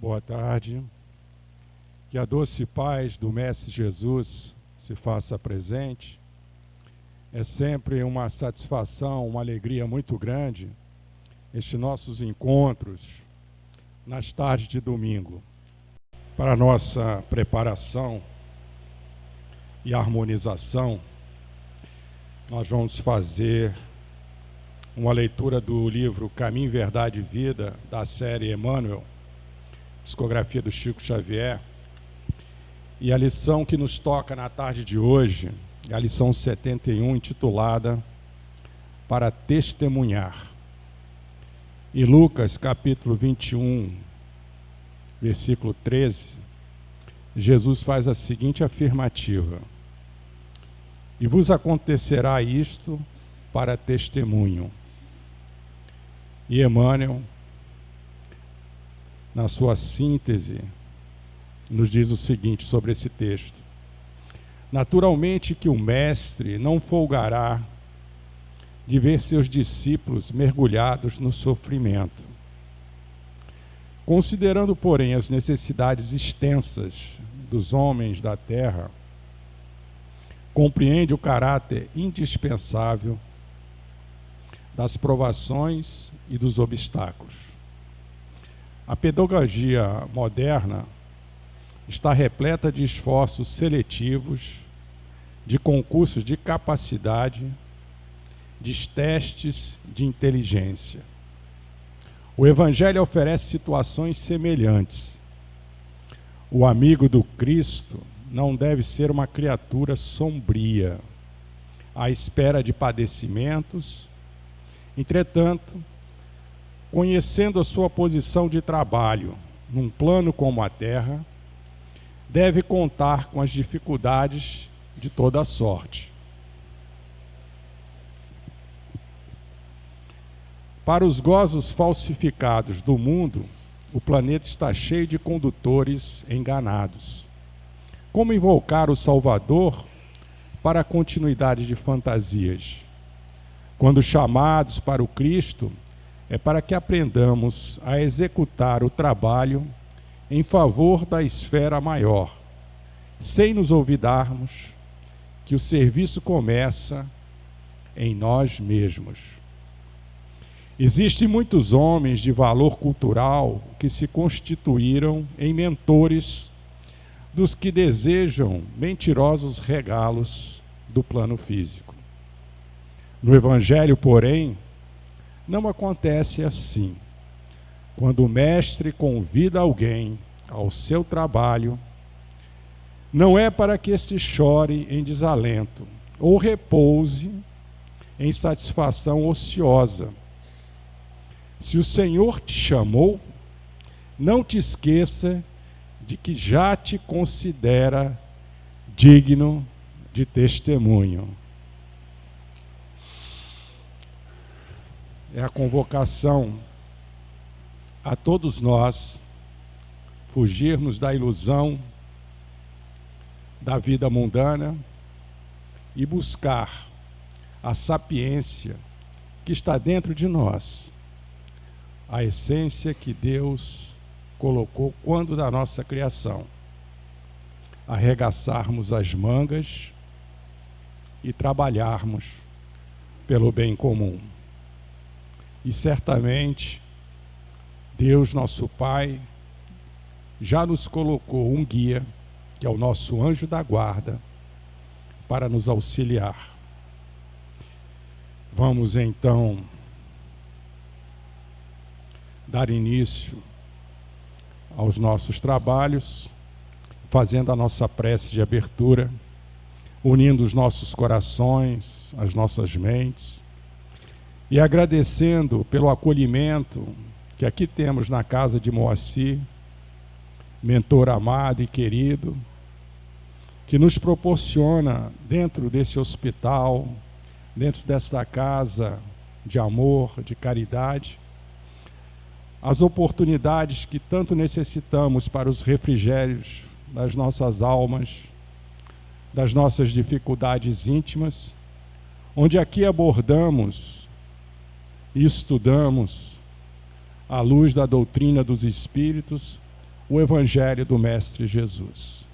Boa tarde. Que a doce paz do Mestre Jesus se faça presente. É sempre uma satisfação, uma alegria muito grande estes nossos encontros nas tardes de domingo. Para a nossa preparação e harmonização, nós vamos fazer uma leitura do livro Caminho, Verdade e Vida, da série Emmanuel, psicografia do Chico Xavier. E a lição que nos toca na tarde de hoje é a lição 71, intitulada Para Testemunhar. Em Lucas, capítulo 21, versículo 13, Jesus faz a seguinte afirmativa: E vos acontecerá isto para testemunho. E Emmanuel, na sua síntese, nos diz o seguinte sobre esse texto: Naturalmente que o mestre não folgará de ver seus discípulos mergulhados no sofrimento. Considerando, porém, as necessidades extensas dos homens da terra, compreende o caráter indispensável das provações e dos obstáculos. A pedagogia moderna está repleta de esforços seletivos, de concursos de capacidade, de testes de inteligência. O Evangelho oferece situações semelhantes. O amigo do Cristo não deve ser uma criatura sombria, à espera de padecimentos. Entretanto, conhecendo a sua posição de trabalho num plano como a Terra, deve contar com as dificuldades de toda a sorte. Para os gozos falsificados do mundo, o planeta está cheio de condutores enganados. Como invocar o Salvador para a continuidade de fantasias? Quando chamados para o Cristo, é para que aprendamos a executar o trabalho em favor da esfera maior, sem nos olvidarmos que o serviço começa em nós mesmos. Existem muitos homens de valor cultural que se constituíram em mentores dos que desejam mentirosos regalos do plano físico. No Evangelho, porém, não acontece assim. Quando o mestre convida alguém ao seu trabalho, não é para que este chore em desalento ou repouse em satisfação ociosa. Se o Senhor te chamou, não te esqueça de que já te considera digno de testemunho. É a convocação a todos nós fugirmos da ilusão da vida mundana e buscar a sapiência que está dentro de nós, a essência que Deus colocou quando da nossa criação, arregaçarmos as mangas e trabalharmos pelo bem comum. E certamente Deus, nosso Pai, já nos colocou um guia, que é o nosso anjo da guarda, para nos auxiliar. Vamos então dar início aos nossos trabalhos, fazendo a nossa prece de abertura, unindo os nossos corações, as nossas mentes, e agradecendo pelo acolhimento que aqui temos na casa de Moacir, mentor amado e querido, que nos proporciona dentro desse hospital, dentro desta casa de amor, de caridade, as oportunidades que tanto necessitamos para os refrigérios das nossas almas, das nossas dificuldades íntimas, onde aqui abordamos e estudamos, à luz da doutrina dos Espíritos, o Evangelho do Mestre Jesus.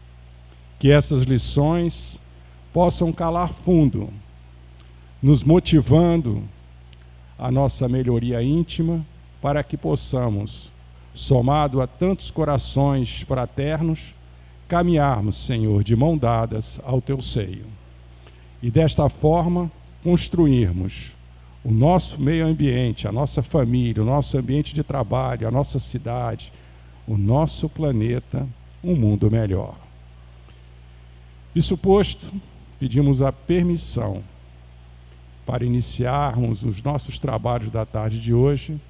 Que essas lições possam calar fundo, nos motivando a nossa melhoria íntima, para que possamos, somado a tantos corações fraternos, caminharmos, Senhor, de mão dadas ao teu seio. E desta forma, construirmos o nosso meio ambiente, a nossa família, o nosso ambiente de trabalho, a nossa cidade, o nosso planeta, um mundo melhor. Isso posto, pedimos a permissão para iniciarmos os nossos trabalhos da tarde de hoje,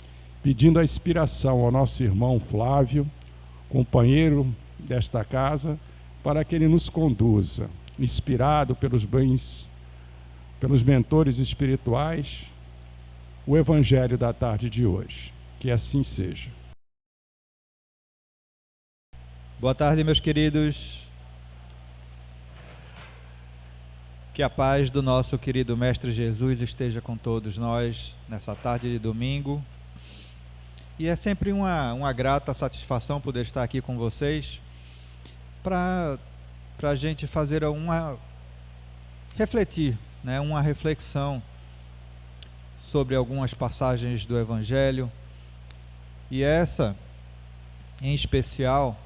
pedindo a inspiração ao nosso irmão Flávio, companheiro desta casa, para que ele nos conduza, inspirado pelos mentores espirituais, o Evangelho da tarde de hoje. Que assim seja. Boa tarde, meus queridos. Que a paz do nosso querido Mestre Jesus esteja com todos nós nessa tarde de domingo. E é sempre uma grata satisfação poder estar aqui com vocês para a gente fazer refletir, né, uma reflexão sobre algumas passagens do Evangelho. E essa, em especial,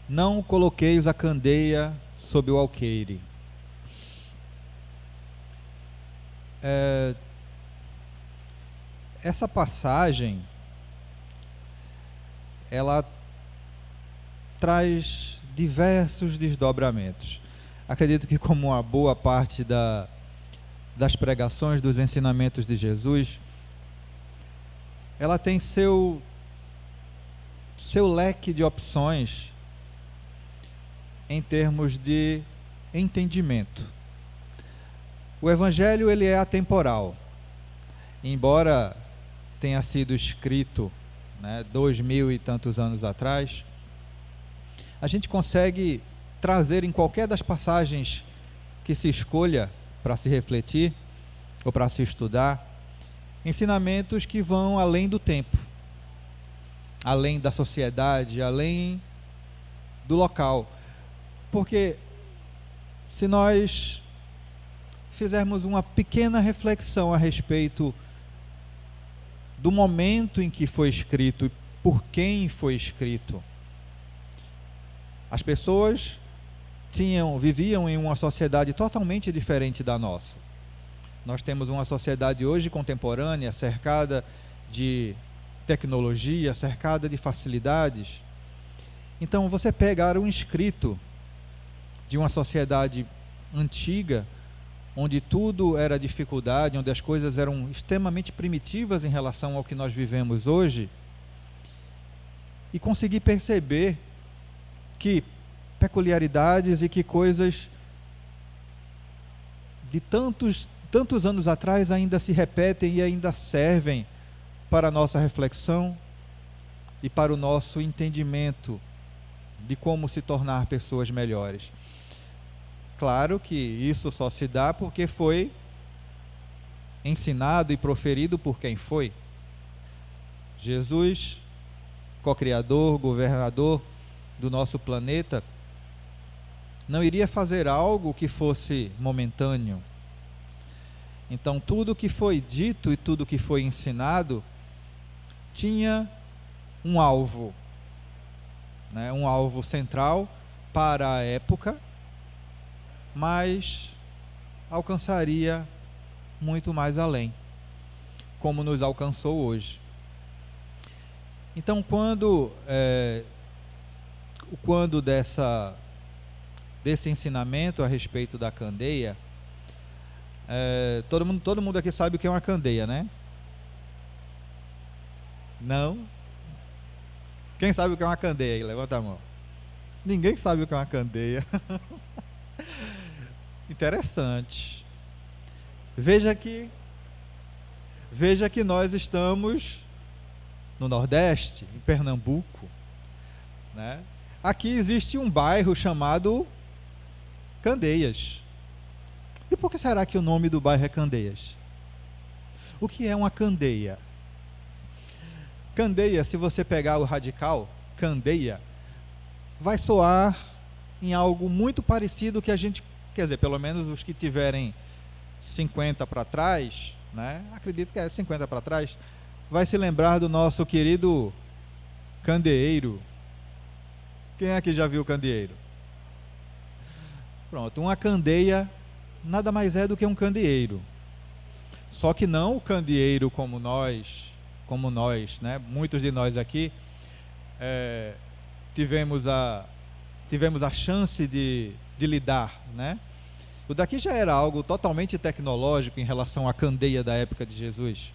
não coloqueis a candeia sob o alqueire. Essa passagem, ela traz diversos desdobramentos. Acredito que, como uma boa parte das pregações, dos ensinamentos de Jesus, ela tem seu leque de opções em termos de entendimento. O Evangelho, ele é atemporal. Embora tenha sido escrito, 2000 e tantos anos atrás, a gente consegue trazer em qualquer das passagens que se escolha para se refletir ou para se estudar, ensinamentos que vão além do tempo, além da sociedade, além do local. Porque se nós fizermos uma pequena reflexão a respeito do momento em que foi escrito e por quem foi escrito, as pessoas viviam em uma sociedade totalmente diferente da nossa. Nós temos uma sociedade hoje contemporânea, cercada de tecnologia, cercada de facilidades. Então, você pegar um escrito de uma sociedade antiga, onde tudo era dificuldade, onde as coisas eram extremamente primitivas em relação ao que nós vivemos hoje, e conseguir perceber que peculiaridades e que coisas de tantos anos atrás ainda se repetem e ainda servem para a nossa reflexão e para o nosso entendimento de como se tornar pessoas melhores. Claro que isso só se dá porque foi ensinado e proferido por quem foi. Jesus, co-criador, governador do nosso planeta, não iria fazer algo que fosse momentâneo. Então, tudo que foi dito e tudo que foi ensinado tinha um alvo, um alvo central para a época, mas alcançaria muito mais além, como nos alcançou hoje. Então, quando desse ensinamento a respeito da candeia, todo mundo aqui sabe o que é uma candeia, né? Não? Quem sabe o que é uma candeia aí? Levanta a mão. Ninguém sabe o que é uma candeia. Interessante. Veja que nós estamos no Nordeste, em Pernambuco, né? Aqui existe um bairro chamado Candeias. E por que será que o nome do bairro é Candeias? O que é uma candeia? Candeia, se você pegar o radical, candeia, vai soar em algo muito parecido que a gente, quer dizer, pelo menos os que tiverem 50 para trás, né? Acredito que é 50 para trás, vai se lembrar do nosso querido candeeiro. Quem aqui já viu o candeeiro? Pronto, uma candeia nada mais é do que um candeeiro. Só que não o candeeiro como nós, né? Muitos de nós aqui tivemos a chance de lidar, né? O daqui já era algo totalmente tecnológico em relação à candeia da época de Jesus.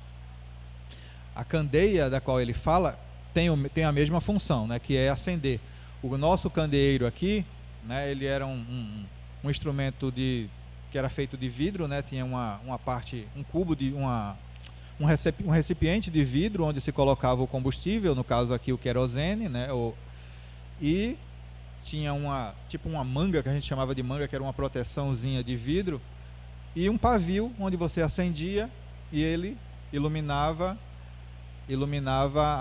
A candeia da qual ele fala tem a mesma função, né? Que é acender. O nosso candeeiro aqui, né? Ele era um instrumento que era feito de vidro, né? Tinha uma parte, um cubo de um recipiente de vidro onde se colocava o combustível, no caso aqui o querosene, né? E tinha uma manga, que a gente chamava de manga, que era uma proteçãozinha de vidro, e um pavio onde você acendia e ele iluminava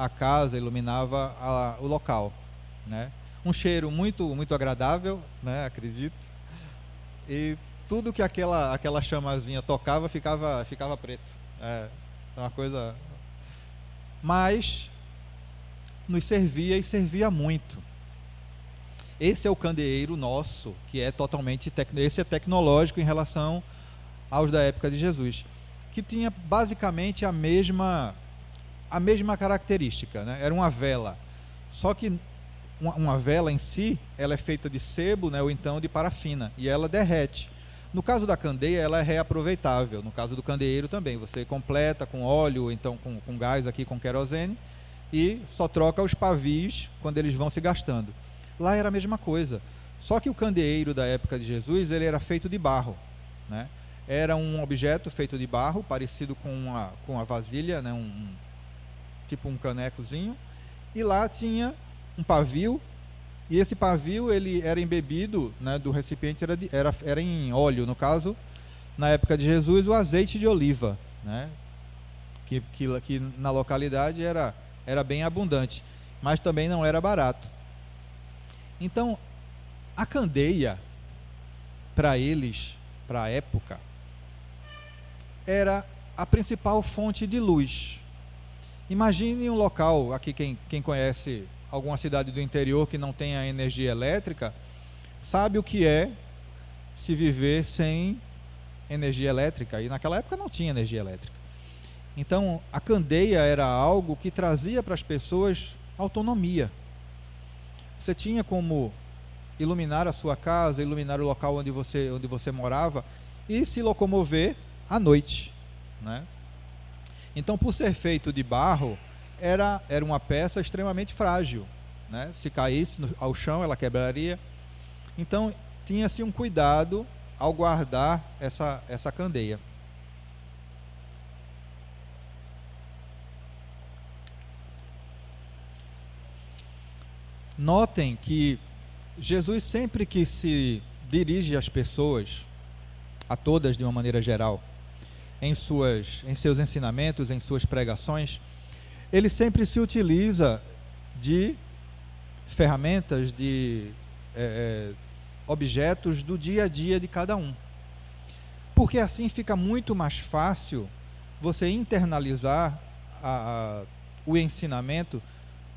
a casa, iluminava o local, né? Um cheiro muito, muito agradável, né? Acredito. E tudo que aquela chamazinha tocava ficava preto. É uma coisa. Mas nos servia e servia muito. Esse é o candeeiro nosso, que é totalmente esse é tecnológico em relação aos da época de Jesus, que tinha basicamente a mesma característica, né? Era uma vela, só que uma vela em si, ela é feita de sebo, né, ou então de parafina, e ela derrete. No caso da candeia, ela é reaproveitável. No caso do candeeiro também, você completa com óleo, ou então com gás aqui, com querosene, e só troca os pavios quando eles vão se gastando. Lá era a mesma coisa, só que o candeeiro da época de Jesus, ele era feito de barro, né? Era um objeto feito de barro, parecido com uma vasilha, né? Tipo um canecozinho, e lá tinha um pavio, e esse pavio ele era embebido, né, do recipiente era em óleo, no caso, na época de Jesus, o azeite de oliva, né? Que na localidade era bem abundante, mas também não era barato. Então, a candeia, para eles, para a época, era a principal fonte de luz. Imagine um local, aqui quem conhece alguma cidade do interior que não tenha energia elétrica, sabe o que é se viver sem energia elétrica, e naquela época não tinha energia elétrica. Então, a candeia era algo que trazia para as pessoas autonomia. Você tinha como iluminar a sua casa, iluminar o local onde você morava e se locomover à noite, né? Então, por ser feito de barro, era uma peça extremamente frágil, né? Se caísse ao chão, ela quebraria. Então, tinha-se um cuidado ao guardar essa candeia. Notem que Jesus, sempre que se dirige às pessoas, a todas de uma maneira geral, em seus ensinamentos, em suas pregações, ele sempre se utiliza de ferramentas, de objetos do dia a dia de cada um. Porque assim fica muito mais fácil você internalizar o ensinamento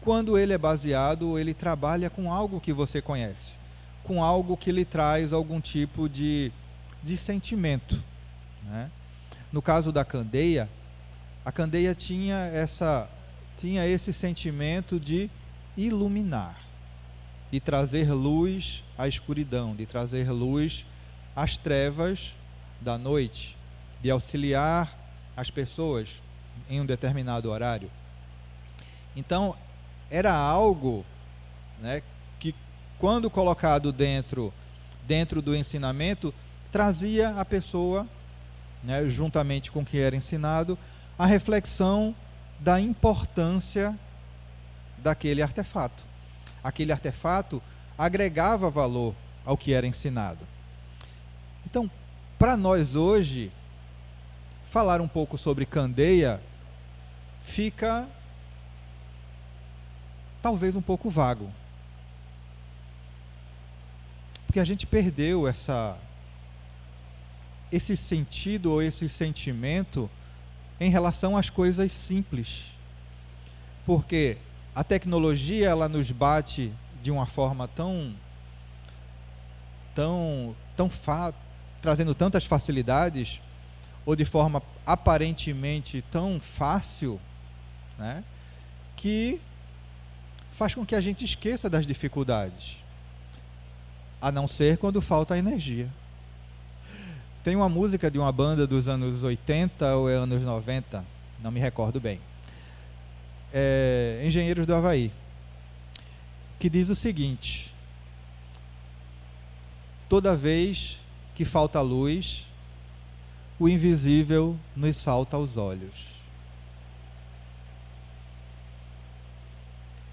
quando ele é baseado, ele trabalha com algo que você conhece, com algo que lhe traz algum tipo de sentimento, né? No caso da candeia, a candeia tinha esse sentimento de iluminar, de trazer luz à escuridão, de trazer luz às trevas da noite, de auxiliar as pessoas em um determinado horário. Então, era algo, né, que, quando colocado dentro do ensinamento, trazia a pessoa, né, juntamente com o que era ensinado, a reflexão da importância daquele artefato. Aquele artefato agregava valor ao que era ensinado. Então, para nós hoje, falar um pouco sobre candeia fica talvez um pouco vago. Porque a gente perdeu esse sentido ou esse sentimento em relação às coisas simples. Porque a tecnologia, ela nos bate de uma forma trazendo tantas facilidades, ou de forma aparentemente tão fácil, né, que faz com que a gente esqueça das dificuldades, a não ser quando falta energia. Tem uma música de uma banda dos anos 80 ou anos 90, não me recordo bem, Engenheiros do Havaí, que diz o seguinte: toda vez que falta luz, o invisível nos salta aos olhos.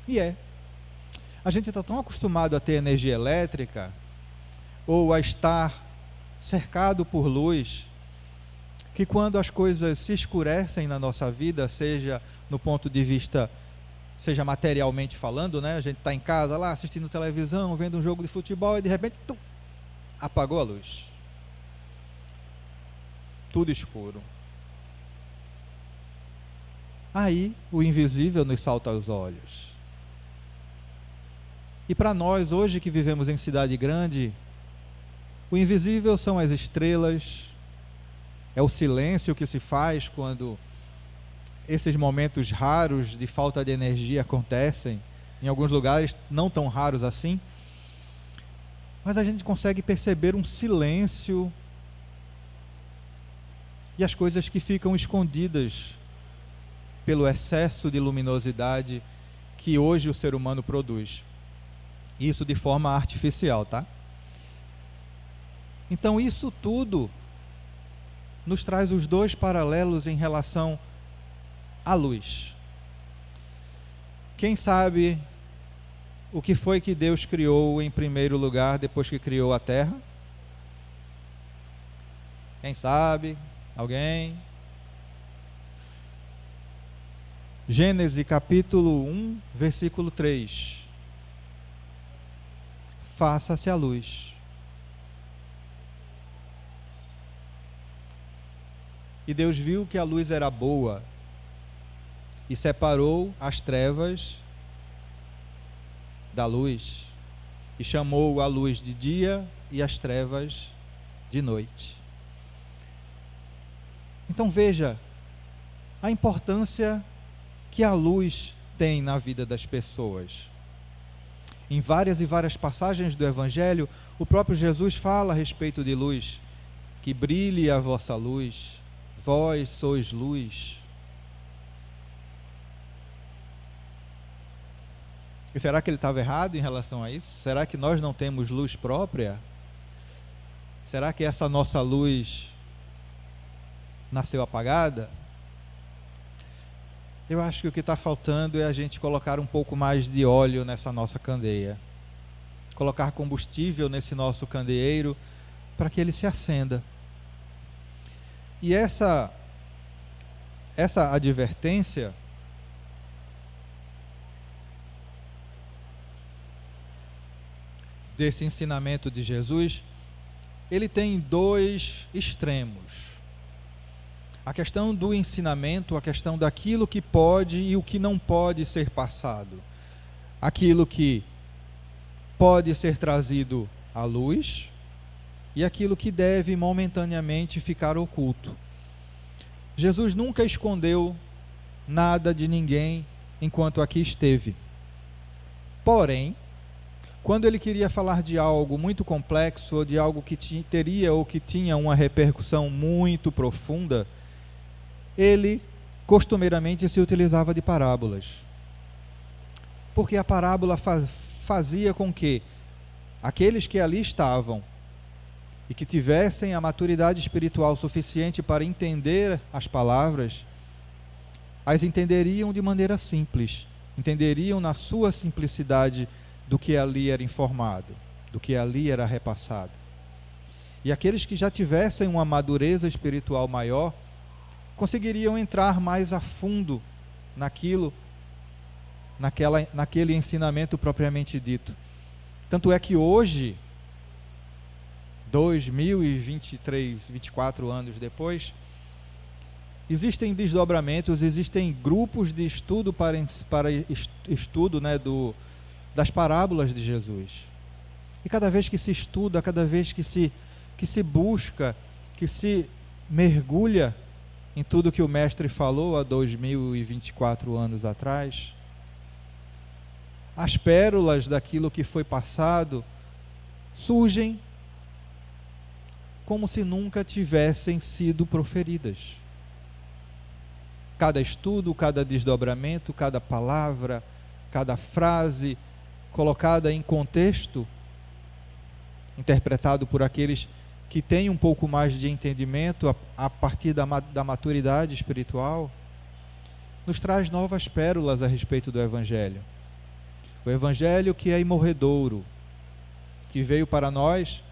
E a gente está tão acostumado a ter energia elétrica, ou a estar cercado por luz, que quando as coisas se escurecem na nossa vida, seja no ponto de vista, seja materialmente falando, né? A gente está em casa lá, assistindo televisão, vendo um jogo de futebol, e de repente, apagou a luz. Tudo escuro. Aí, o invisível nos salta aos olhos. E para nós, hoje que vivemos em cidade grande, o invisível são as estrelas, é o silêncio que se faz quando esses momentos raros de falta de energia acontecem, em alguns lugares não tão raros assim, mas a gente consegue perceber um silêncio e as coisas que ficam escondidas pelo excesso de luminosidade que hoje o ser humano produz. Isso de forma artificial, tá? Então isso tudo nos traz os dois paralelos em relação à luz. Quem sabe o que foi que Deus criou em primeiro lugar depois que criou a terra? Quem sabe? Alguém? Gênesis capítulo 1, versículo 3. Faça-se a luz. E Deus viu que a luz era boa e separou as trevas da luz e chamou a luz de dia e as trevas de noite. Então veja a importância que a luz tem na vida das pessoas. Em várias e várias passagens do Evangelho, o próprio Jesus fala a respeito de luz, que brilhe a vossa luz, vós sois luz. E será que ele estava errado em relação a isso? Será que nós não temos luz própria? Será que essa nossa luz nasceu apagada? Eu acho que o que está faltando é a gente colocar um pouco mais de óleo nessa nossa candeia. Colocar combustível nesse nosso candeeiro para que ele se acenda. E essa advertência desse ensinamento de Jesus, ele tem dois extremos. A questão do ensinamento, a questão daquilo que pode e o que não pode ser passado. Aquilo que pode ser trazido à luz e aquilo que deve momentaneamente ficar oculto. Jesus nunca escondeu nada de ninguém enquanto aqui esteve. Porém, quando ele queria falar de algo muito complexo, ou de algo que teria ou que tinha uma repercussão muito profunda, ele costumeiramente se utilizava de parábolas. Porque a parábola fazia com que aqueles que ali estavam e que tivessem a maturidade espiritual suficiente para entender as palavras, as entenderiam de maneira simples, entenderiam na sua simplicidade do que ali era informado, do que ali era repassado. E aqueles que já tivessem uma madureza espiritual maior, conseguiriam entrar mais a fundo naquilo naquele ensinamento propriamente dito. Tanto é que hoje, 2023, 24 anos depois, existem desdobramentos, existem grupos de estudo para estudo, né, das parábolas de Jesus. E cada vez que se estuda, cada vez que se busca, que se mergulha em tudo que o Mestre falou há 2024 anos atrás, as pérolas daquilo que foi passado surgem como se nunca tivessem sido proferidas. Cada estudo, cada desdobramento, cada palavra, cada frase colocada em contexto, interpretado por aqueles que têm um pouco mais de entendimento a partir da maturidade espiritual, nos traz novas pérolas a respeito do Evangelho. O Evangelho que é imorredouro, que veio para nós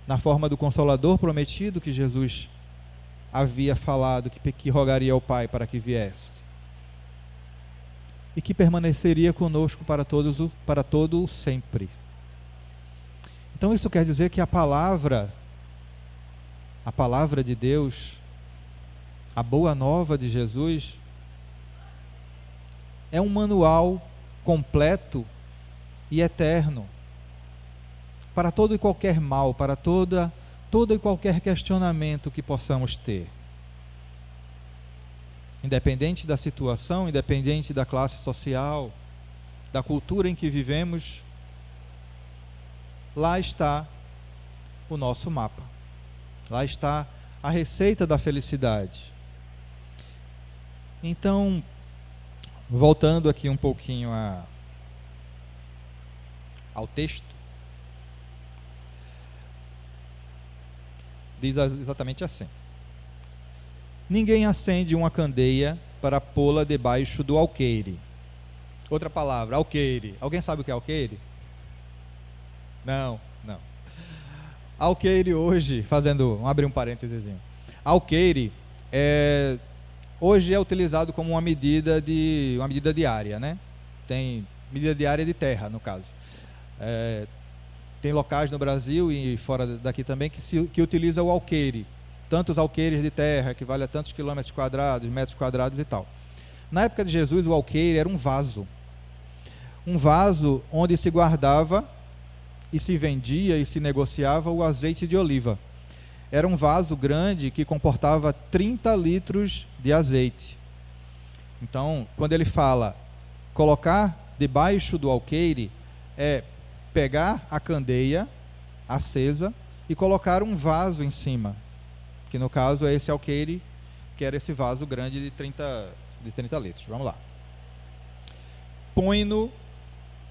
na forma do Consolador prometido que Jesus havia falado, que rogaria ao Pai para que viesse, e que permaneceria conosco para todo sempre. Então isso quer dizer que a palavra de Deus, a boa nova de Jesus, é um manual completo e eterno para todo e qualquer mal, para todo e qualquer questionamento que possamos ter. Independente da situação, independente da classe social, da cultura em que vivemos, lá está o nosso mapa. Lá está a receita da felicidade. Então, voltando aqui um pouquinho ao texto, diz exatamente assim: ninguém acende uma candeia para pô-la debaixo do alqueire. Outra palavra, alqueire. Alguém sabe o que é alqueire? Não. Alqueire hoje, abrir um parênteses, alqueire hoje é utilizado como uma medida diária, né? Tem medida diária de terra, no caso. Tem locais no Brasil e fora daqui também que utiliza o alqueire. Tantos alqueires de terra, que vale a tantos quilômetros quadrados, metros quadrados e tal. Na época de Jesus, o alqueire era um vaso. Um vaso onde se guardava e se vendia e se negociava o azeite de oliva. Era um vaso grande que comportava 30 litros de azeite. Então, quando ele fala colocar debaixo do alqueire, é pegar a candeia acesa e colocar um vaso em cima, que no caso é esse alqueire, que era esse vaso grande de 30 litros. Vamos lá. Põe-no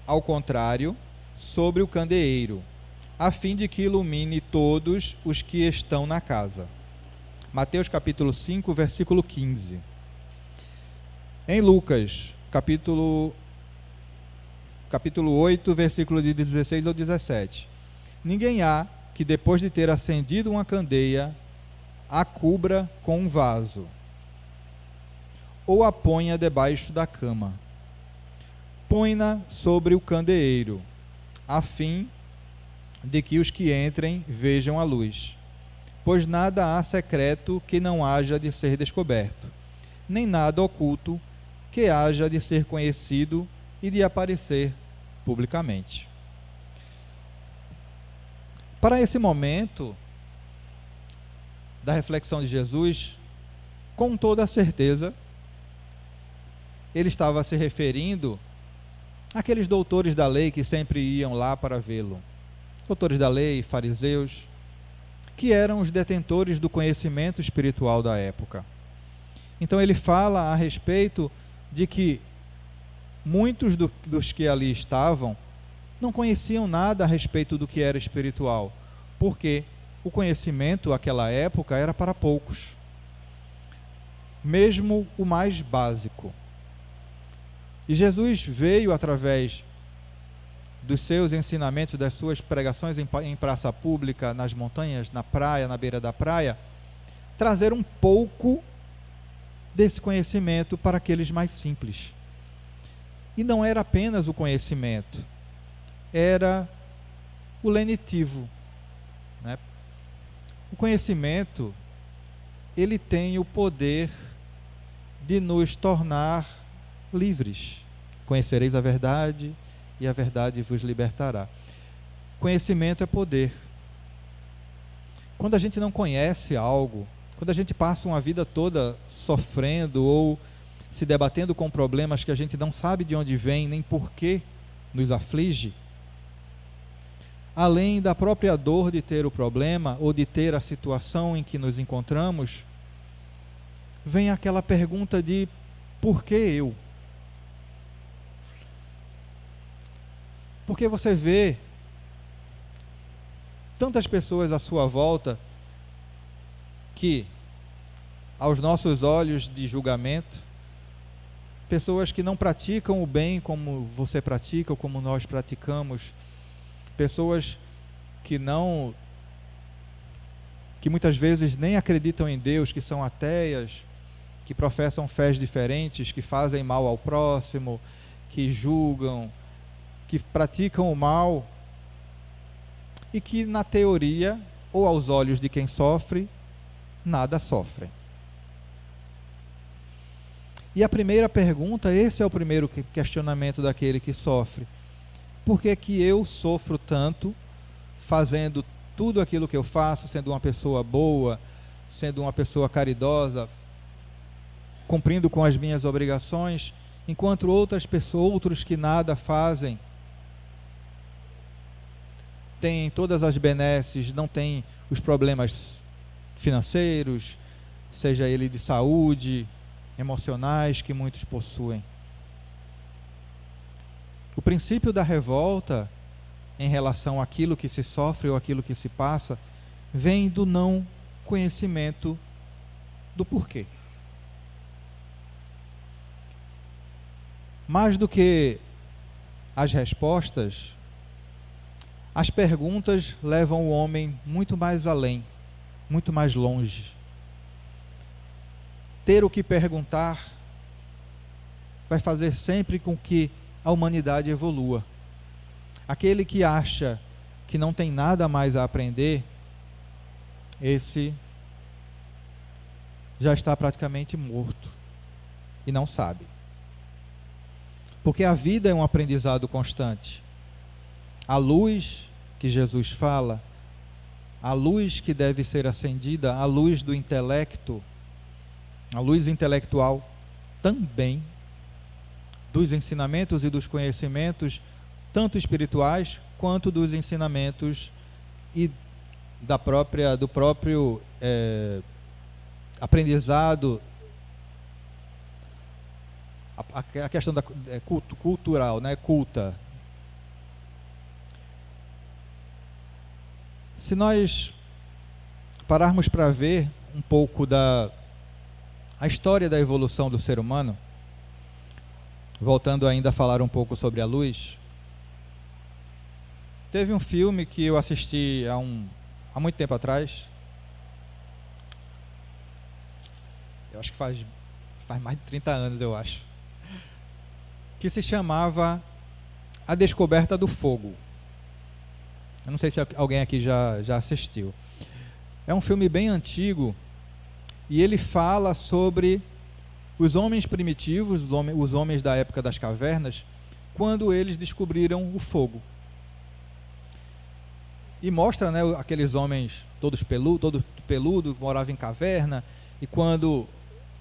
ao contrário sobre o candeeiro, a fim de que ilumine todos os que estão na casa. Mateus capítulo 5, versículo 15. Em Lucas, capítulo 8, versículo de 16 ao 17. Ninguém há que, depois de ter acendido uma candeia, a cubra com um vaso, ou a ponha debaixo da cama. Põe-na sobre o candeeiro, a fim de que os que entrem vejam a luz. Pois nada há secreto que não haja de ser descoberto, nem nada oculto que haja de ser conhecido e de aparecer publicamente. Para esse momento da reflexão de Jesus, com toda a certeza, ele estava se referindo àqueles doutores da lei que sempre iam lá para vê-lo. Doutores da lei, fariseus, que eram os detentores do conhecimento espiritual da época. Então ele fala a respeito de que muitos dos que ali estavam não conheciam nada a respeito do que era espiritual, porque o conhecimento naquela época era para poucos, mesmo o mais básico. E Jesus veio através dos seus ensinamentos, das suas pregações em praça pública, nas montanhas, na praia, na beira da praia, trazer um pouco desse conhecimento para aqueles mais simples. E não era apenas o conhecimento, era o lenitivo, né? O conhecimento, ele tem o poder de nos tornar livres. Conhecereis a verdade e a verdade vos libertará. Conhecimento é poder. Quando a gente não conhece algo, quando a gente passa uma vida toda sofrendo ou se debatendo com problemas que a gente não sabe de onde vem nem por que nos aflige, além da própria dor de ter o problema ou de ter a situação em que nos encontramos, vem aquela pergunta de por que eu? Porque você vê tantas pessoas à sua volta que, aos nossos olhos de julgamento, pessoas que não praticam o bem como você pratica ou como nós praticamos, pessoas que muitas vezes nem acreditam em Deus, que são ateias, que professam fés diferentes, que fazem mal ao próximo, que julgam, que praticam o mal e que na teoria, ou aos olhos de quem sofre, nada sofrem. E a primeira pergunta, esse é o primeiro questionamento daquele que sofre. Por que que eu sofro tanto, fazendo tudo aquilo que eu faço, sendo uma pessoa boa, sendo uma pessoa caridosa, cumprindo com as minhas obrigações, enquanto outras pessoas, outros que nada fazem, têm todas as benesses, não têm os problemas financeiros, seja ele de saúde, emocionais que muitos possuem. O princípio da revolta em relação àquilo que se sofre ou àquilo que se passa vem do não conhecimento do porquê. Mais do que as respostas, as perguntas levam o homem muito mais além, muito mais longe. Ter o que perguntar vai fazer sempre com que a humanidade evolua. Aquele que acha que não tem nada mais a aprender, esse já está praticamente morto e não sabe. Porque a vida é um aprendizado constante. A luz que Jesus fala, a luz que deve ser acendida, a luz do intelecto, a luz intelectual também, dos ensinamentos e dos conhecimentos, tanto espirituais quanto dos ensinamentos e do próprio aprendizado, a questão da cultural, né, culta. Se nós pararmos para ver um pouco a história da evolução do ser humano, voltando ainda a falar um pouco sobre a luz, teve um filme que eu assisti há muito tempo atrás, eu acho que faz mais de 30 anos, eu acho, que se chamava A Descoberta do Fogo. Eu não sei se alguém aqui já assistiu. É um filme bem antigo e ele fala sobre os homens primitivos, os homens da época das cavernas, quando eles descobriram o fogo. E mostra, né, aqueles homens todos peludos, moravam em caverna, e quando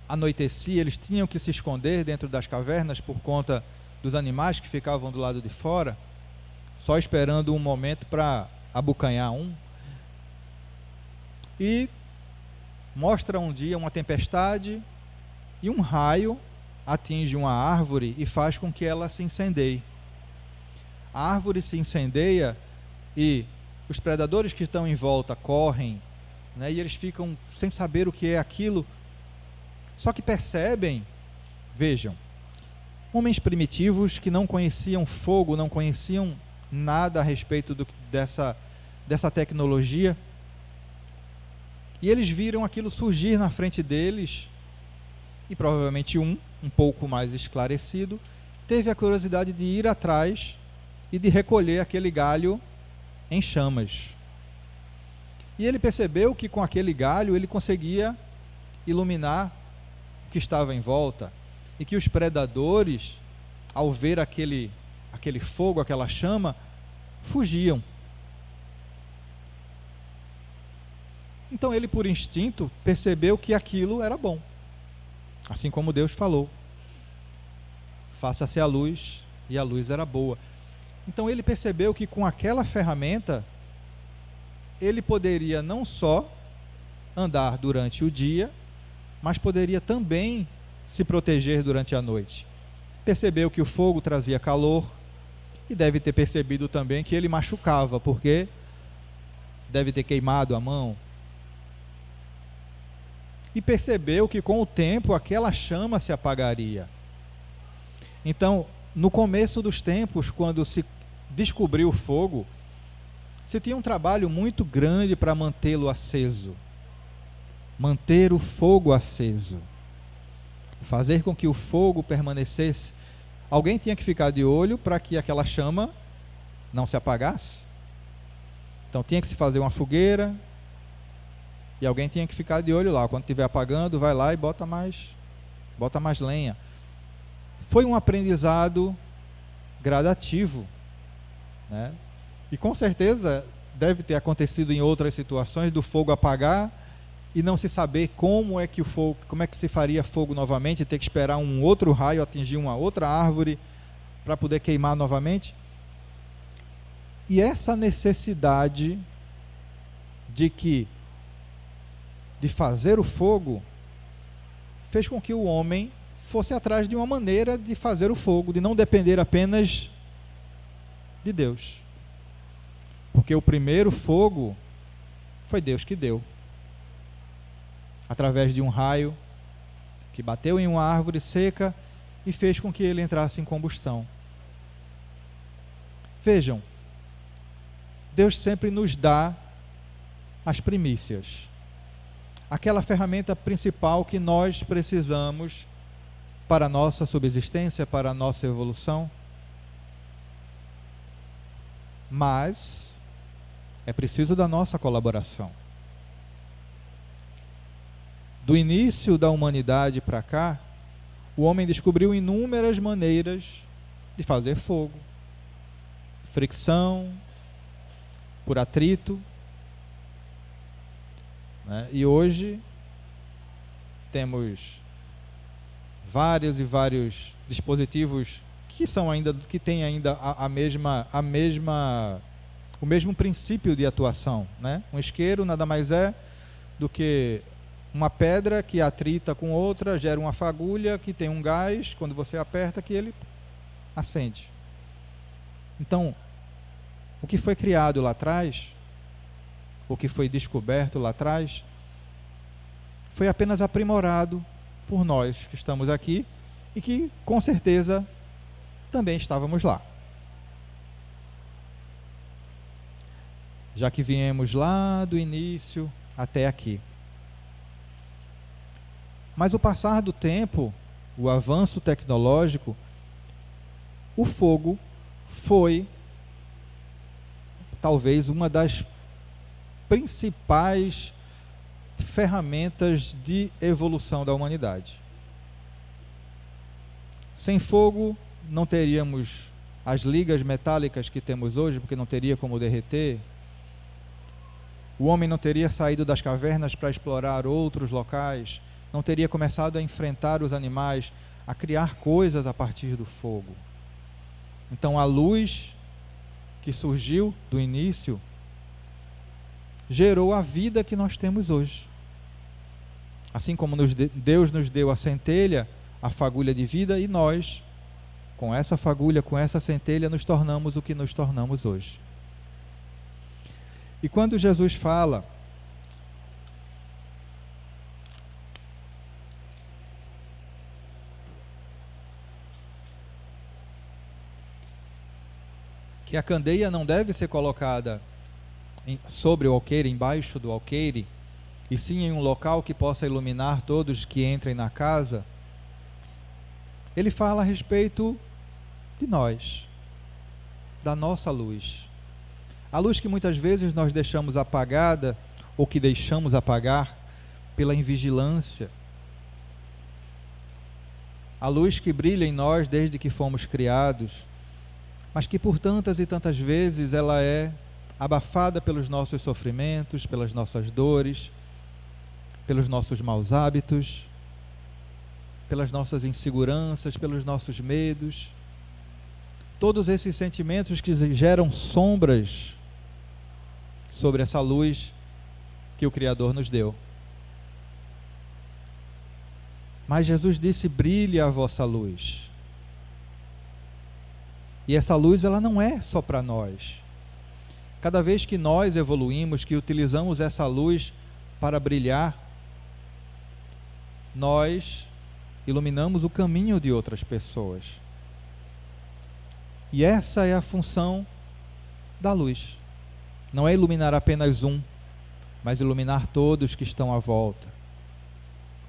anoitecia, eles tinham que se esconder dentro das cavernas por conta dos animais que ficavam do lado de fora, só esperando um momento para abocanhar um. E mostra um dia uma tempestade e um raio atinge uma árvore e faz com que ela se incendeie. A árvore se incendeia e os predadores que estão em volta correm, né, e eles ficam sem saber o que é aquilo. Só que percebem, vejam, homens primitivos que não conheciam fogo, não conheciam nada a respeito dessa tecnologia, e eles viram aquilo surgir na frente deles, e provavelmente um pouco mais esclarecido, teve a curiosidade de ir atrás e de recolher aquele galho em chamas. E ele percebeu que com aquele galho ele conseguia iluminar o que estava em volta, e que os predadores, ao ver aquele fogo, aquela chama, fugiam. Então ele, por instinto, percebeu que aquilo era bom, assim como Deus falou: faça-se a luz, e a luz era boa. Então ele percebeu que com aquela ferramenta ele poderia não só andar durante o dia, mas poderia também se proteger durante a noite. Percebeu que o fogo trazia calor, e deve ter percebido também que ele machucava, porque deve ter queimado a mão. E percebeu que com o tempo aquela chama se apagaria. Então, no começo dos tempos, quando se descobriu o fogo, se tinha um trabalho muito grande para mantê-lo aceso. Manter o fogo aceso. Fazer com que o fogo permanecesse. Alguém tinha que ficar de olho para que aquela chama não se apagasse. Então tinha que se fazer uma fogueira, e alguém tinha que ficar de olho lá. Quando estiver apagando, vai lá e bota mais lenha. Foi um aprendizado gradativo, né? E com certeza deve ter acontecido em outras situações do fogo apagar e não se saber como é que se faria fogo novamente, ter que esperar um outro raio atingir uma outra árvore para poder queimar novamente. E essa necessidade de fazer o fogo fez com que o homem fosse atrás de uma maneira de fazer o fogo, de não depender apenas de Deus. Porque o primeiro fogo foi Deus que deu, através de um raio que bateu em uma árvore seca e fez com que ele entrasse em combustão. Vejam, Deus sempre nos dá as primícias, aquela ferramenta principal que nós precisamos para a nossa subsistência, para a nossa evolução. Mas é preciso da nossa colaboração. Do início da humanidade para cá, o homem descobriu inúmeras maneiras de fazer fogo. Fricção, por atrito, né? E hoje temos vários e vários dispositivos que têm ainda o mesmo princípio de atuação, né? Um isqueiro nada mais é do que uma pedra que atrita com outra, gera uma fagulha que tem um gás, quando você aperta que ele acende. Então, o que foi criado lá atrás, o que foi descoberto lá atrás, foi apenas aprimorado por nós que estamos aqui e que, com certeza, também estávamos lá. Já que viemos lá do início até aqui. Mas o passar do tempo, o avanço tecnológico, o fogo foi talvez uma das principais ferramentas de evolução da humanidade. Sem fogo não teríamos as ligas metálicas que temos hoje, porque não teria como derreter. O homem não teria saído das cavernas para explorar outros locais, não teria começado a enfrentar os animais, a criar coisas a partir do fogo. Então a luz que surgiu do início gerou a vida que nós temos hoje. Assim como Deus nos deu a centelha, a fagulha de vida, e nós, com essa fagulha, com essa centelha, nos tornamos o que nos tornamos hoje. E quando Jesus fala que a candeia não deve ser colocada sobre o alqueire, embaixo do alqueire, e sim em um local que possa iluminar todos que entrem na casa, ele fala a respeito de nós, da nossa luz. A luz que muitas vezes nós deixamos apagada, ou que deixamos apagar pela invigilância. A luz que brilha em nós desde que fomos criados, mas que por tantas e tantas vezes ela é abafada pelos nossos sofrimentos, pelas nossas dores, pelos nossos maus hábitos, pelas nossas inseguranças, pelos nossos medos. Todos esses sentimentos que geram sombras sobre essa luz que o Criador nos deu. Mas Jesus disse: brilhe a vossa luz. E essa luz, ela não é só para nós. Cada vez que nós evoluímos, que utilizamos essa luz para brilhar, nós iluminamos o caminho de outras pessoas. E essa é a função da luz. Não é iluminar apenas um, mas iluminar todos que estão à volta.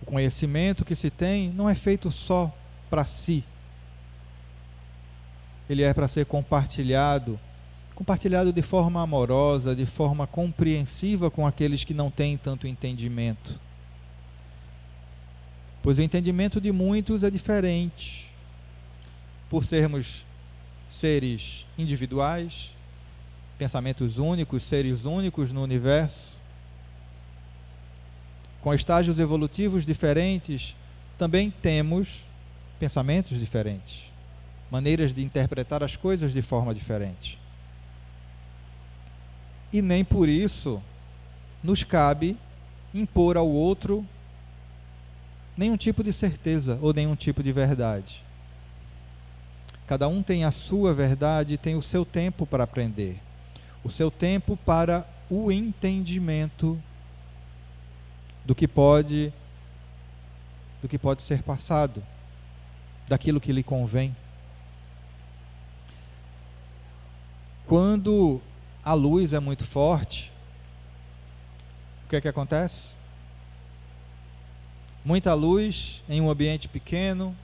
O conhecimento que se tem não é feito só para si. Ele é para ser compartilhado de forma amorosa, de forma compreensiva com aqueles que não têm tanto entendimento. Pois o entendimento de muitos é diferente. Por sermos seres individuais, pensamentos únicos, seres únicos no universo, com estágios evolutivos diferentes, também temos pensamentos diferentes, maneiras de interpretar as coisas de forma diferente. E nem por isso nos cabe impor ao outro nenhum tipo de certeza ou nenhum tipo de verdade. Cada um tem a sua verdade e tem o seu tempo para aprender, o seu tempo para o entendimento do que pode ser passado, daquilo que lhe convém. Quando a luz é muito forte, o que é que acontece? Muita luz em um ambiente pequeno.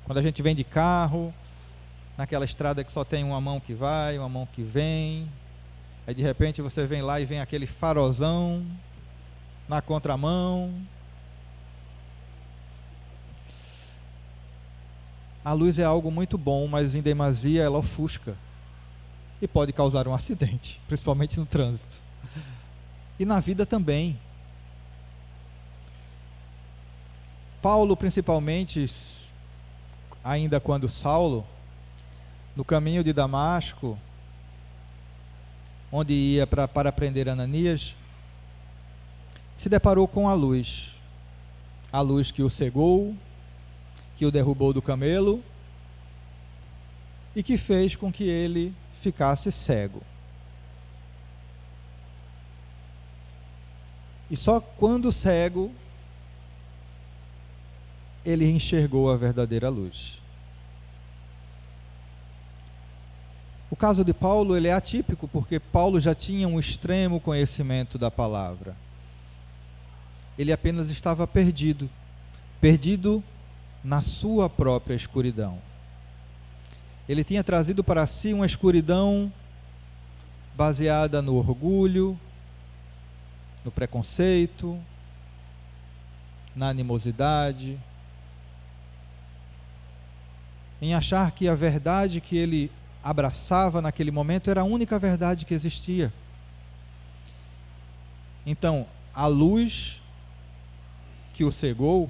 Quando a gente vem de carro, naquela estrada que só tem uma mão que vai, uma mão que vem, aí de repente você vem lá e vem aquele farolzão na contramão. A luz é algo muito bom, mas em demasia ela ofusca e pode causar um acidente, principalmente no trânsito. E na vida também. Paulo, principalmente, ainda quando Saulo, no caminho de Damasco, onde ia para prender Ananias, se deparou com a luz que o cegou, que o derrubou do camelo e que fez com que ele ficasse cego. E só quando cego ele enxergou a verdadeira luz. O caso de Paulo, ele é atípico, porque Paulo já tinha um extremo conhecimento da palavra. Ele apenas estava perdido na sua própria escuridão. Ele tinha trazido para si uma escuridão baseada no orgulho, no preconceito, na animosidade, em achar que a verdade que ele abraçava naquele momento era a única verdade que existia. Então, a luz que o cegou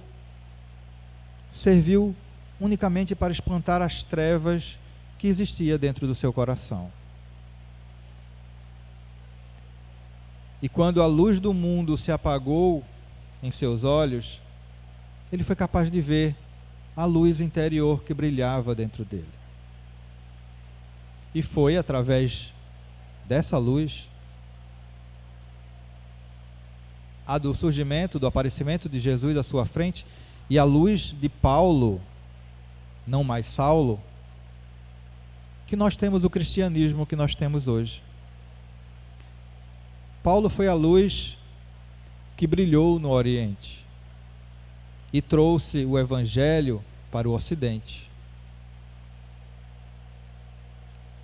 serviu unicamente para espantar as trevas que existia dentro do seu coração. E quando a luz do mundo se apagou em seus olhos, ele foi capaz de ver a luz interior que brilhava dentro dele. E foi através dessa luz, a do surgimento, do aparecimento de Jesus à sua frente, e a luz de Paulo, não mais Saulo, que nós temos o cristianismo que nós temos hoje. Paulo foi a luz que brilhou no Oriente e trouxe o Evangelho para o Ocidente.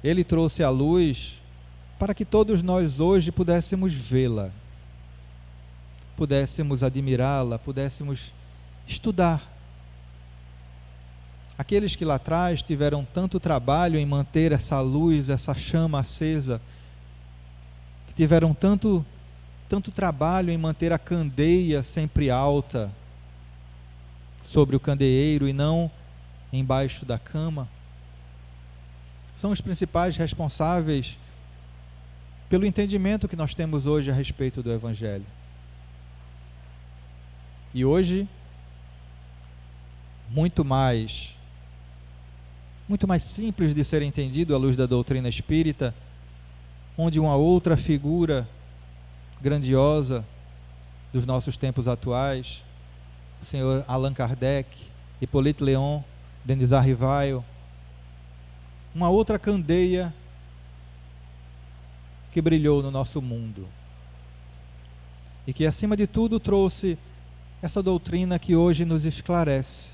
Ele trouxe a luz para que todos nós hoje pudéssemos vê-la, pudéssemos admirá-la, pudéssemos estudar. Aqueles que lá atrás tiveram tanto trabalho em manter essa luz, essa chama acesa, que tiveram tanto trabalho em manter a candeia sempre alta sobre o candeeiro e não embaixo da cama, são os principais responsáveis pelo entendimento que nós temos hoje a respeito do Evangelho. E hoje, muito mais simples de ser entendido à luz da doutrina espírita, onde uma outra figura grandiosa dos nossos tempos atuais, o senhor Allan Kardec, Hippolyte Léon, Denisard Rivail, uma outra candeia que brilhou no nosso mundo e que, acima de tudo, trouxe essa doutrina que hoje nos esclarece,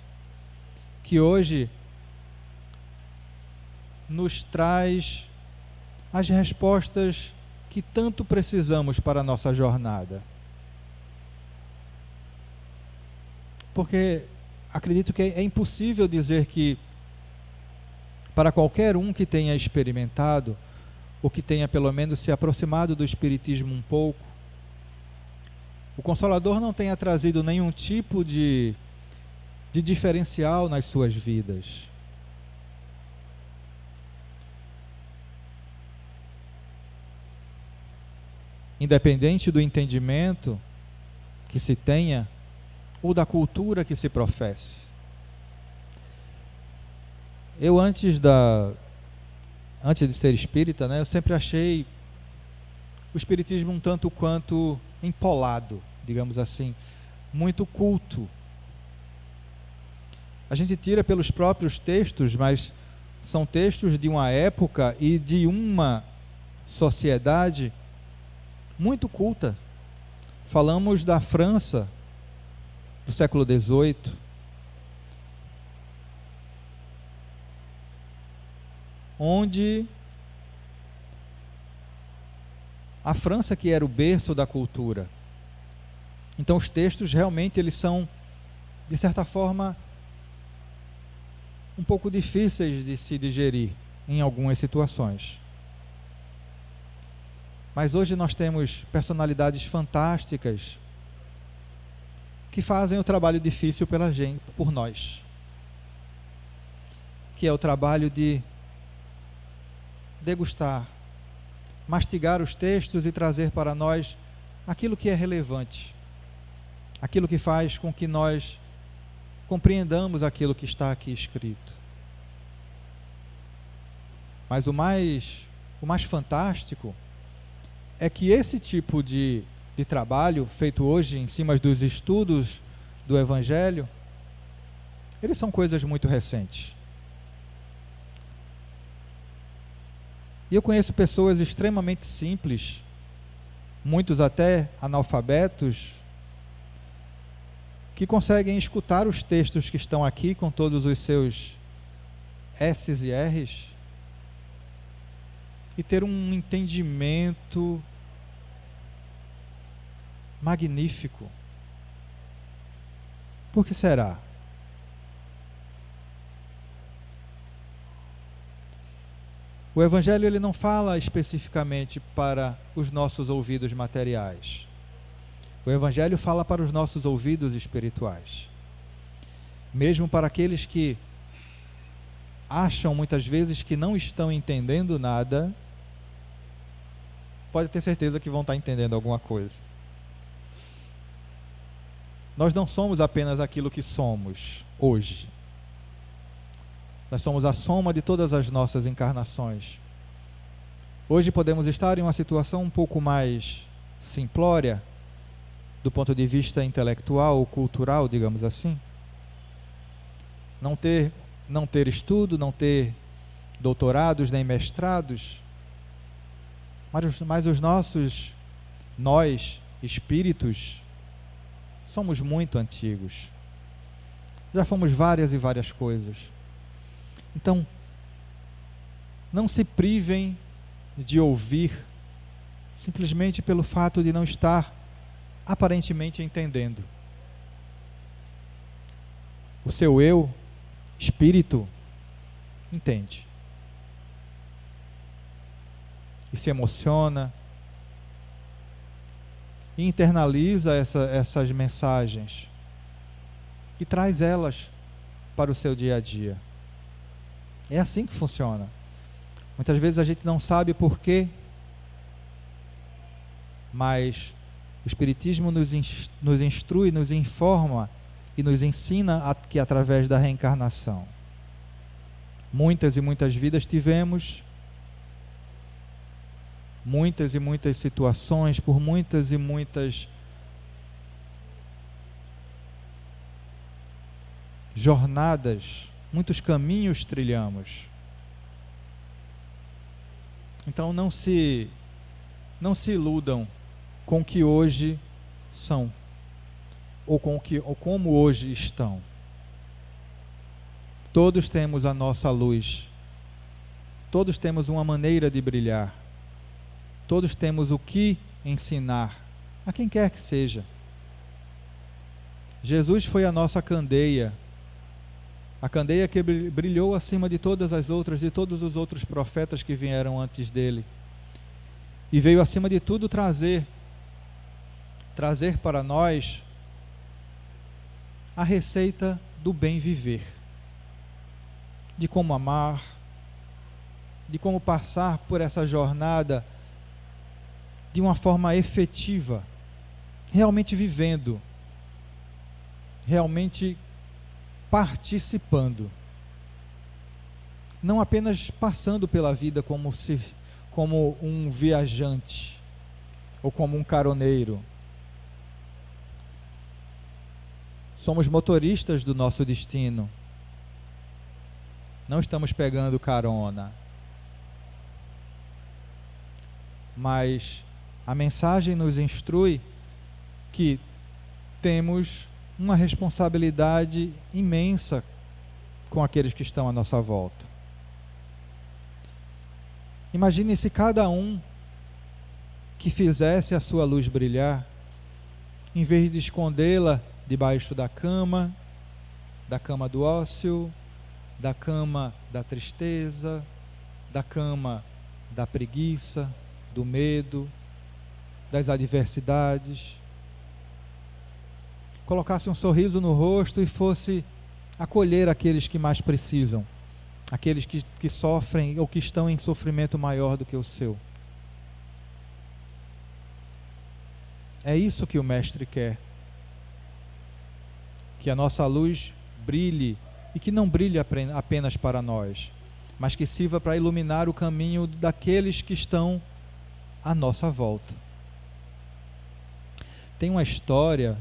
que hoje nos traz as respostas que tanto precisamos para a nossa jornada. Porque acredito que é impossível dizer que, para qualquer um que tenha experimentado, ou que tenha pelo menos se aproximado do Espiritismo um pouco, o Consolador não tenha trazido nenhum tipo de diferencial nas suas vidas. Independente do entendimento que se tenha ou da cultura que se professe. Eu antes de ser espírita, eu sempre achei o espiritismo um tanto quanto empolado, digamos assim, muito culto. A gente tira pelos próprios textos, mas são textos de uma época e de uma sociedade muito culta. Falamos da França do século XVIII, onde a França que era o berço da cultura. Então os textos realmente eles são, de certa forma, um pouco difíceis de se digerir em algumas situações. Mas hoje nós temos personalidades fantásticas que fazem o trabalho difícil pela gente, por nós, que é o trabalho de degustar, mastigar os textos e trazer para nós aquilo que é relevante, aquilo que faz com que nós compreendamos aquilo que está aqui escrito. Mas o mais fantástico é que esse tipo de trabalho feito hoje em cima dos estudos do Evangelho, eles são coisas muito recentes. E eu conheço pessoas extremamente simples, muitos até analfabetos, que conseguem escutar os textos que estão aqui com todos os seus S's e R's e ter um entendimento magnífico. Por que será? O Evangelho ele não fala especificamente para os nossos ouvidos materiais. O Evangelho fala para os nossos ouvidos espirituais. Mesmo para aqueles que acham muitas vezes que não estão entendendo nada, pode ter certeza que vão estar entendendo alguma coisa. Nós não somos apenas aquilo que somos hoje. Nós somos a soma de todas as nossas encarnações. Hoje podemos estar em uma situação um pouco mais simplória, do ponto de vista intelectual ou cultural, digamos assim. Não ter estudo, não ter doutorados nem mestrados, mas nós, espíritos, somos muito antigos. Já fomos várias e várias coisas. Então, não se privem de ouvir, simplesmente pelo fato de não estar aparentemente entendendo. O seu eu, espírito, entende. E se emociona, e internaliza essas mensagens, e traz elas para o seu dia a dia. É assim que funciona. Muitas vezes a gente não sabe por quê, mas o Espiritismo nos instrui, nos informa e nos ensina que através da reencarnação, muitas e muitas vidas tivemos, muitas e muitas situações, por muitas e muitas jornadas, muitos caminhos trilhamos. Então não se iludam com o que hoje são, ou como hoje estão. Todos temos a nossa luz, todos temos uma maneira de brilhar, todos temos o que ensinar a quem quer que seja. Jesus foi a nossa candeia, a candeia que brilhou acima de todas as outras, de todos os outros profetas que vieram antes dele, e veio acima de tudo trazer para nós a receita do bem viver, de como amar, de como passar por essa jornada de uma forma efetiva, realmente vivendo, realmente participando, não apenas passando pela vida como um viajante ou como um caroneiro. Somos motoristas do nosso destino, não estamos pegando carona, mas a mensagem nos instrui que temos uma responsabilidade imensa com aqueles que estão à nossa volta. Imagine se cada um que fizesse a sua luz brilhar, em vez de escondê-la debaixo da cama do ócio, da cama da tristeza, da cama da preguiça, do medo, das adversidades, colocasse um sorriso no rosto e fosse acolher aqueles que mais precisam, aqueles que sofrem ou que estão em sofrimento maior do que o seu. É isso que o Mestre quer, que a nossa luz brilhe, e que não brilhe apenas para nós, mas que sirva para iluminar o caminho daqueles que estão à nossa volta. Tem uma história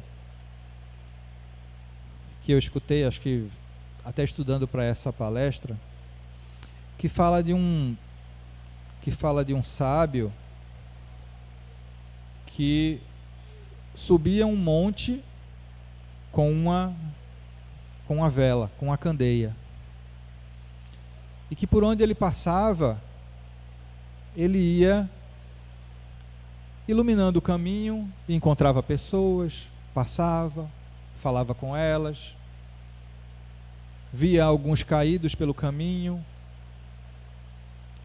que eu escutei, acho que até estudando para essa palestra, que fala de um sábio que subia um monte com uma vela, com uma candeia, e que por onde ele passava, ele ia iluminando o caminho e encontrava pessoas, passava, falava com elas, via alguns caídos pelo caminho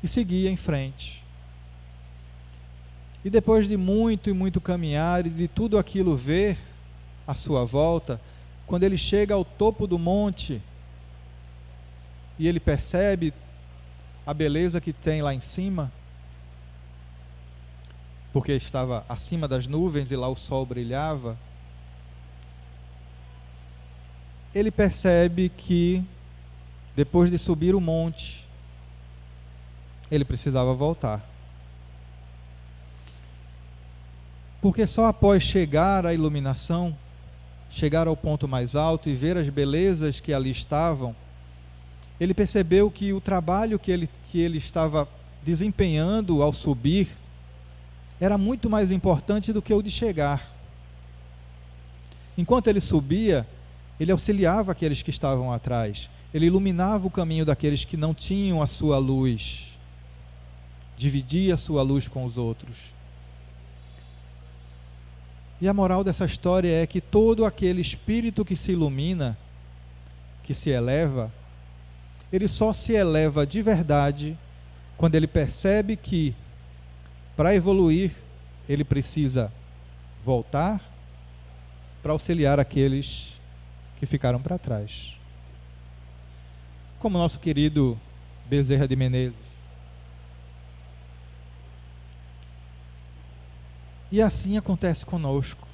e seguia em frente. E depois de muito e muito caminhar e de tudo aquilo ver à sua volta, quando ele chega ao topo do monte e ele percebe a beleza que tem lá em cima, porque estava acima das nuvens e lá o sol brilhava, ele percebe que depois de subir o monte, ele precisava voltar. Porque só após chegar à iluminação, chegar ao ponto mais alto e ver as belezas que ali estavam, ele percebeu que o trabalho que ele estava desempenhando ao subir era muito mais importante do que o de chegar. Enquanto ele subia, ele auxiliava aqueles que estavam atrás, ele iluminava o caminho daqueles que não tinham a sua luz, dividir a sua luz com os outros. E a moral dessa história é que todo aquele espírito que se ilumina, que se eleva, ele só se eleva de verdade quando ele percebe que, para evoluir, ele precisa voltar para auxiliar aqueles que ficaram para trás. Como o nosso querido Bezerra de Menezes. E assim acontece conosco.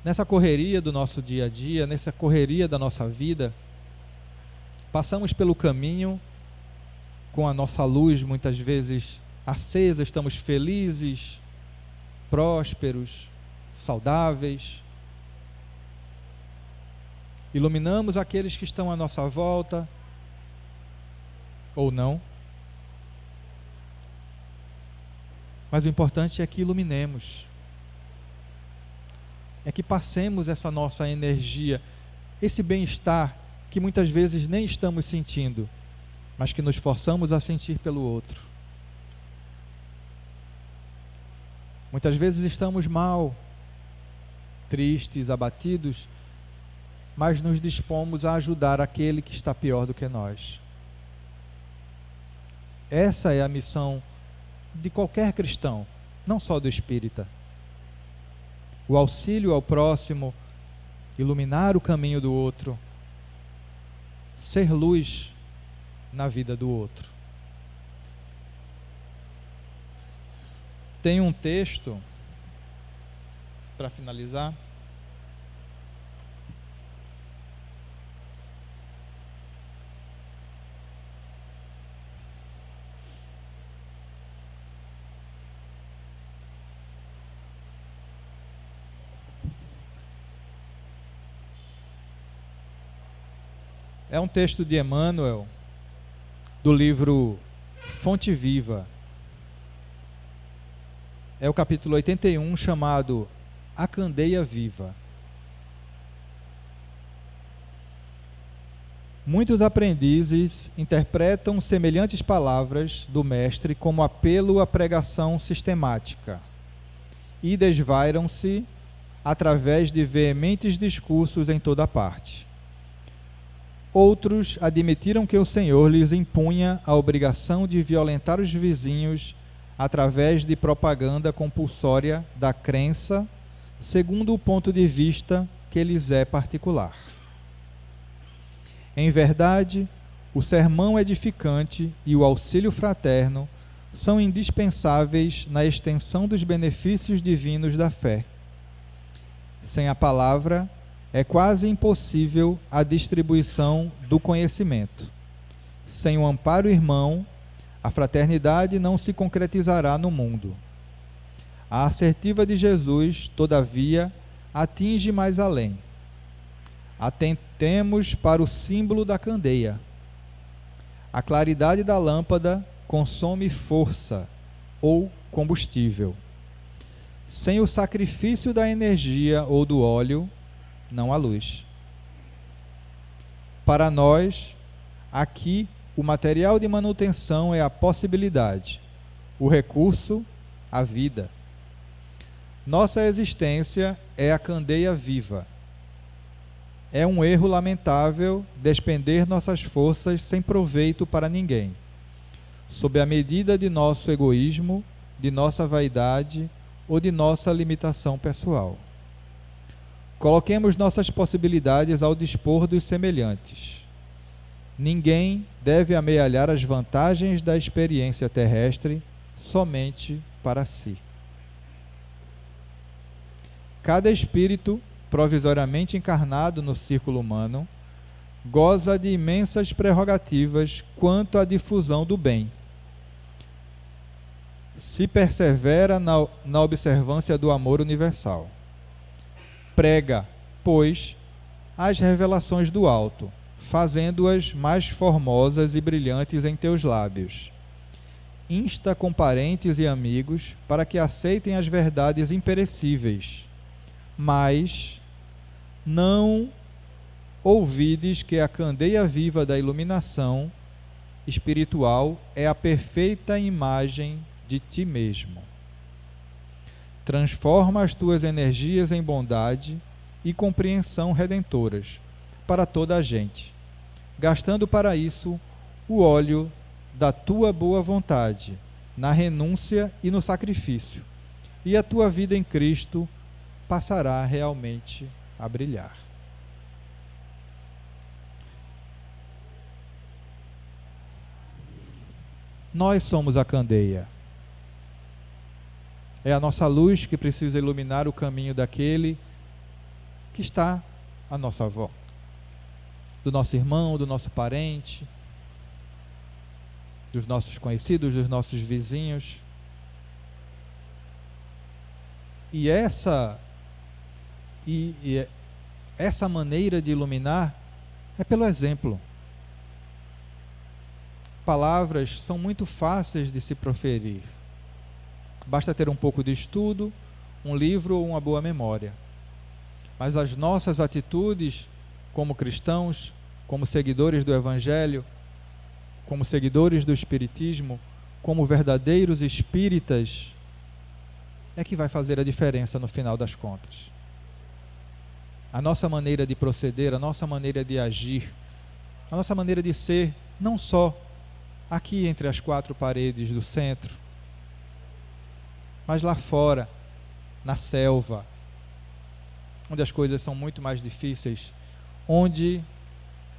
Nessa correria do nosso dia a dia, nessa correria da nossa vida, passamos pelo caminho com a nossa luz muitas vezes acesa, estamos felizes, prósperos, saudáveis. Iluminamos aqueles que estão à nossa volta, ou não. Mas o importante é que iluminemos. É que passemos essa nossa energia, esse bem-estar que muitas vezes nem estamos sentindo, mas que nos forçamos a sentir pelo outro. Muitas vezes estamos mal, tristes, abatidos, mas nos dispomos a ajudar aquele que está pior do que nós. Essa é a missão de qualquer cristão, não só do espírita. O auxílio ao próximo, iluminar o caminho do outro, ser luz na vida do outro. Tem um texto, para finalizar, é um texto de Emmanuel, do livro Fonte Viva. É o capítulo 81, chamado A Candeia Viva. Muitos aprendizes interpretam semelhantes palavras do mestre como apelo à pregação sistemática e desvairam-se através de veementes discursos em toda parte. Outros admitiram que o Senhor lhes impunha a obrigação de violentar os vizinhos através de propaganda compulsória da crença, segundo o ponto de vista que lhes é particular. Em verdade, o sermão edificante e o auxílio fraterno são indispensáveis na extensão dos benefícios divinos da fé. Sem a palavra, é quase impossível a distribuição do conhecimento. Sem o amparo irmão, a fraternidade não se concretizará no mundo. A assertiva de Jesus, todavia, atinge mais além. Atentemos para o símbolo da candeia. A claridade da lâmpada consome força ou combustível. Sem o sacrifício da energia ou do óleo, não há luz. Para nós, aqui, o material de manutenção é a possibilidade, o recurso, a vida. Nossa existência é a candeia viva. É um erro lamentável despender nossas forças sem proveito para ninguém, sob a medida de nosso egoísmo, de nossa vaidade ou de nossa limitação pessoal. Coloquemos nossas possibilidades ao dispor dos semelhantes. Ninguém deve amealhar as vantagens da experiência terrestre somente para si. Cada espírito, provisoriamente encarnado no círculo humano, goza de imensas prerrogativas quanto à difusão do bem. Se persevera na observância do amor universal. Prega, pois, as revelações do alto, fazendo-as mais formosas e brilhantes em teus lábios. Insta com parentes e amigos para que aceitem as verdades imperecíveis, mas não ouvides que a candeia viva da iluminação espiritual é a perfeita imagem de ti mesmo. Transforma as tuas energias em bondade e compreensão redentoras para toda a gente, gastando para isso o óleo da tua boa vontade, na renúncia e no sacrifício, e a tua vida em Cristo passará realmente a brilhar. Nós somos a candeia. É a nossa luz que precisa iluminar o caminho daquele que está à nossa volta, do nosso irmão, do nosso parente, dos nossos conhecidos, dos nossos vizinhos. E essa maneira de iluminar é pelo exemplo. Palavras são muito fáceis de se proferir. Basta ter um pouco de estudo, um livro ou uma boa memória. Mas as nossas atitudes como cristãos, como seguidores do Evangelho, como seguidores do Espiritismo, como verdadeiros espíritas, é que vai fazer a diferença no final das contas. A nossa maneira de proceder, a nossa maneira de agir, a nossa maneira de ser, não só aqui entre as quatro paredes do centro, mas lá fora, na selva, onde as coisas são muito mais difíceis, onde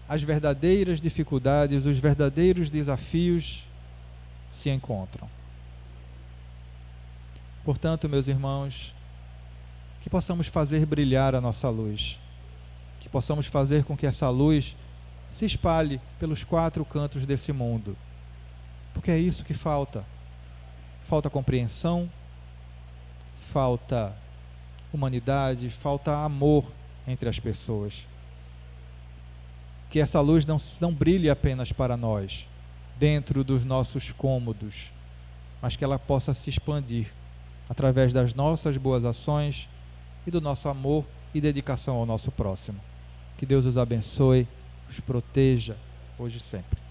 as verdadeiras dificuldades, os verdadeiros desafios se encontram. Portanto, meus irmãos, que possamos fazer brilhar a nossa luz, que possamos fazer com que essa luz se espalhe pelos quatro cantos desse mundo, porque é isso que falta. Falta compreensão, falta humanidade, falta amor entre as pessoas. Que essa luz não brilhe apenas para nós, dentro dos nossos cômodos, mas que ela possa se expandir através das nossas boas ações e do nosso amor e dedicação ao nosso próximo. Que Deus os abençoe, os proteja, hoje e sempre.